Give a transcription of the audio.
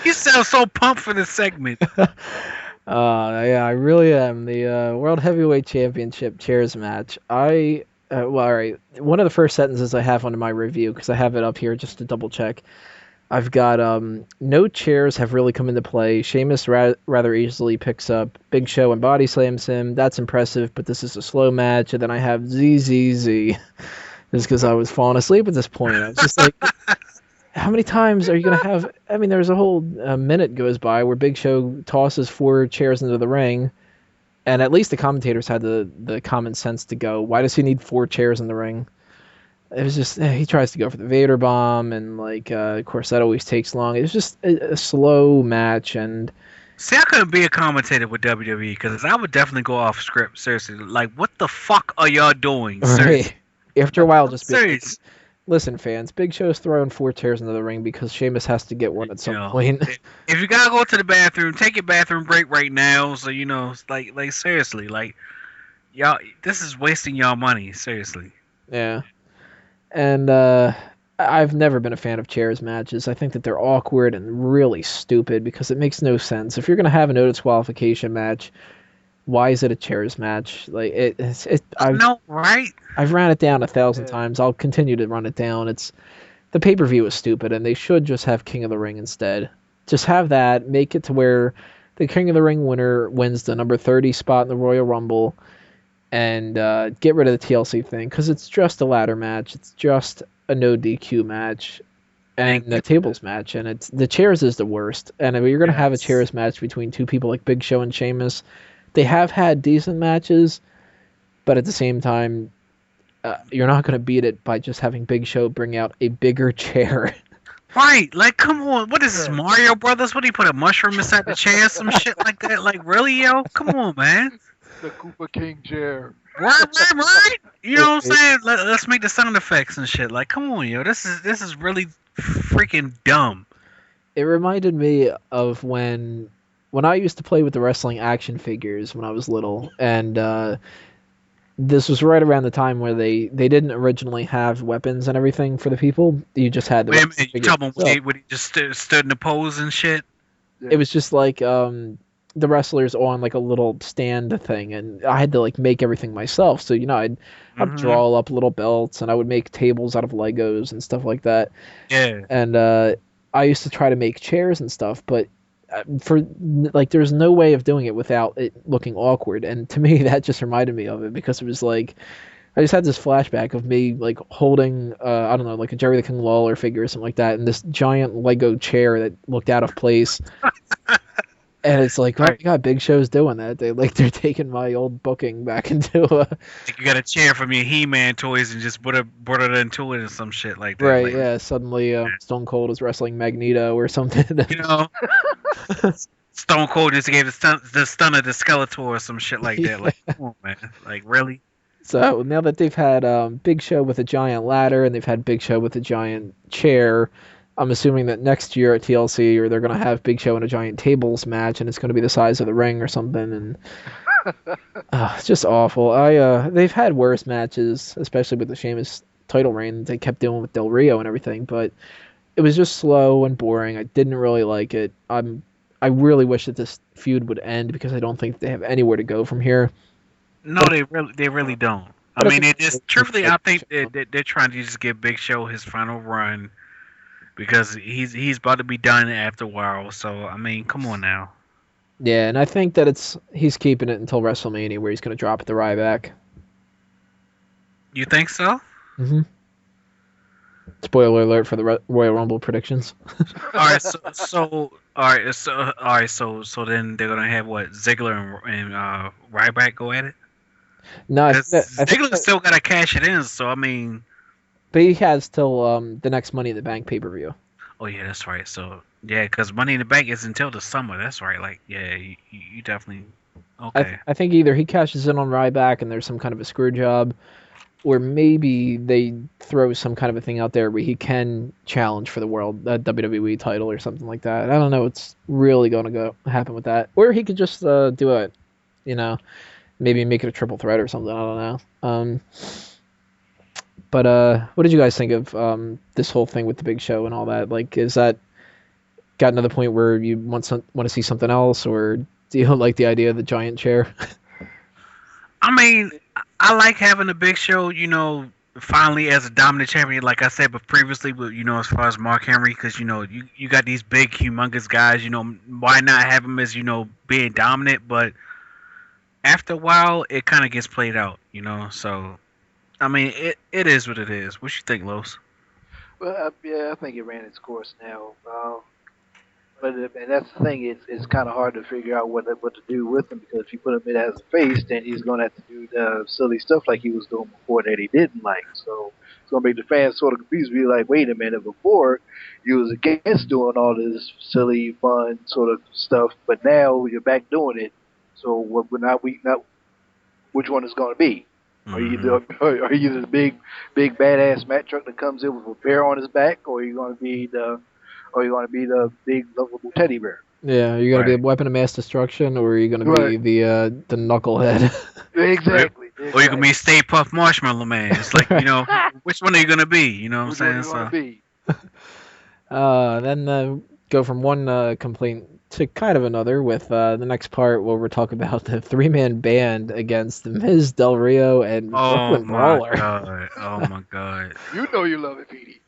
You sound so pumped for this segment. Yeah, I really am. The World Heavyweight Championship chairs match. Well, all right. One of the first sentences I have under my review, because I have it up here just to double check. I've got no chairs have really come into play. Sheamus rather easily picks up Big Show and body slams him. That's impressive, but this is a slow match. And then I have ZZZ. Just because I was falling asleep at this point. I was just like, how many times are you going to have... I mean, there's a whole minute goes by where Big Show tosses 4 chairs into the ring, and at least the commentators had the common sense to go, why does he need 4 chairs in the ring? It was just... he tries to go for the Vader bomb, and, like, of course, that always takes long. It was just a slow match, and... See, I couldn't be a commentator with WWE, because I would definitely go off script, seriously. Like, what the fuck are y'all doing? Right. After a while, just be like, Serious. listen, fans, Big Show's throwing 4 chairs into the ring because Sheamus has to get one at some point. If you gotta go to the bathroom, take your bathroom break right now. So it's like seriously, like y'all, this is wasting y'all money. Seriously. Yeah. And I've never been a fan of chairs matches. I think that they're awkward and really stupid because it makes no sense. If you're gonna have a no disqualification match, why is it a chairs match? Like I know, right? I've ran it down 1,000 times. I'll continue to run it down. It's the pay-per-view is stupid, and they should just have King of the Ring instead. Just have that. Make it to where the King of the Ring winner wins the number 30 spot in the Royal Rumble, and get rid of the TLC thing because it's just a ladder match. It's just a no DQ match and a tables match, and it's the chairs is the worst. And if you're gonna have a chairs match between 2 people like Big Show and Sheamus, they have had decent matches, but at the same time, you're not going to beat it by just having Big Show bring out a bigger chair. Right, like come on, what is this, Mario Brothers? What do you put a mushroom inside the chair, some shit like that? Like really, yo? Come on, man. The Koopa King chair. Right. You know what I'm saying? Let's make the sound effects and shit. Like, come on, yo. This is really freaking dumb. It reminded me of when I used to play with the wrestling action figures when I was little, and this was right around the time where they didn't originally have weapons and everything for the people. You just had the Wait a minute, you talking about when he just stood in the pose and shit? It was just like the wrestlers on like a little stand thing, and I had to like make everything myself. So I'd draw up little belts, and I would make tables out of Legos and stuff like that. Yeah. And I used to try to make chairs and stuff, but for like there's no way of doing it without it looking awkward, and to me that just reminded me of it because it was like I just had this flashback of me like holding I don't know, like a Jerry the King Lawler figure or something like that, and this giant Lego chair that looked out of place. And it's like, oh my God, Big Show's doing that. They're taking my old booking back into you got a chair from your He-Man toys and just brought it into it or some shit like that. Right, like, yeah. Suddenly Stone Cold is wrestling Magneto or something. Stone Cold just gave the stunner to Skeletor or some shit like that. Like, come on, man. Like, really? So now that they've had Big Show with a giant ladder and they've had Big Show with a giant chair, I'm assuming that next year at TLC, or they're going to have Big Show in a giant tables match, and it's going to be the size of the ring or something. And it's just awful. They've had worse matches, especially with the Sheamus title reign they kept doing with Del Rio and everything, but it was just slow and boring. I didn't really like it. I really wish that this feud would end because I don't think they have anywhere to go from here. No, they really don't. I mean, it just truthfully, I think they're trying to just give Big Show his final run. Because he's about to be done after a while, so I mean, come on now. Yeah, and I think that he's keeping it until WrestleMania, where he's going to drop the Ryback. You think so? Mm-hmm. Spoiler alert for the Royal Rumble predictions. All right, so then they're gonna have what, Ziggler and Ryback go at it? No, Ziggler still gotta cash it in, so I mean. But he has till the next Money in the Bank pay-per-view. Oh, yeah, that's right. So, yeah, because Money in the Bank is until the summer. That's right. Like, yeah, you definitely... Okay. I think either he cashes in on Ryback and there's some kind of a screw job, or maybe they throw some kind of a thing out there where he can challenge for the WWE title or something like that. I don't know what's really going to happen with that. Or he could just do it, maybe make it a triple threat or something. I don't know. But what did you guys think of this whole thing with the Big Show and all that? Like, is that gotten to the point where you want to see something else, or do you like the idea of the giant chair? I mean, I like having a Big Show, finally as a dominant champion, like I said, but previously, with as far as Mark Henry, because you got these big, humongous guys. Why not have him as being dominant? But after a while, it kind of gets played out. So I mean, it is what it is. What you think, Los? Well, yeah, I think it ran its course now. But and that's the thing. It's kind of hard to figure out what to do with him because if you put him in as a face, then he's going to have to do the silly stuff like he was doing before that he didn't like. So it's going to make the fans sort of confused. Be like, wait a minute, before you was against doing all this silly, fun sort of stuff, but now you're back doing it. So what? We not which one is going to be? Are you the big badass Matt truck that comes in with a bear on his back, or are you going to be the big lovable teddy bear? Yeah, are you gonna be a weapon of mass destruction, or are you gonna be the knucklehead? Exactly. Or you can be Stay Puft Marshmallow Man. It's like which one are you gonna be? You know what I'm saying? Then go from one complaint to kind of another with the next part where we're talking about the three-man band against the Miz, Del Rio, and Brooklyn Brawler. God. Oh my God! You know you love it, Petey.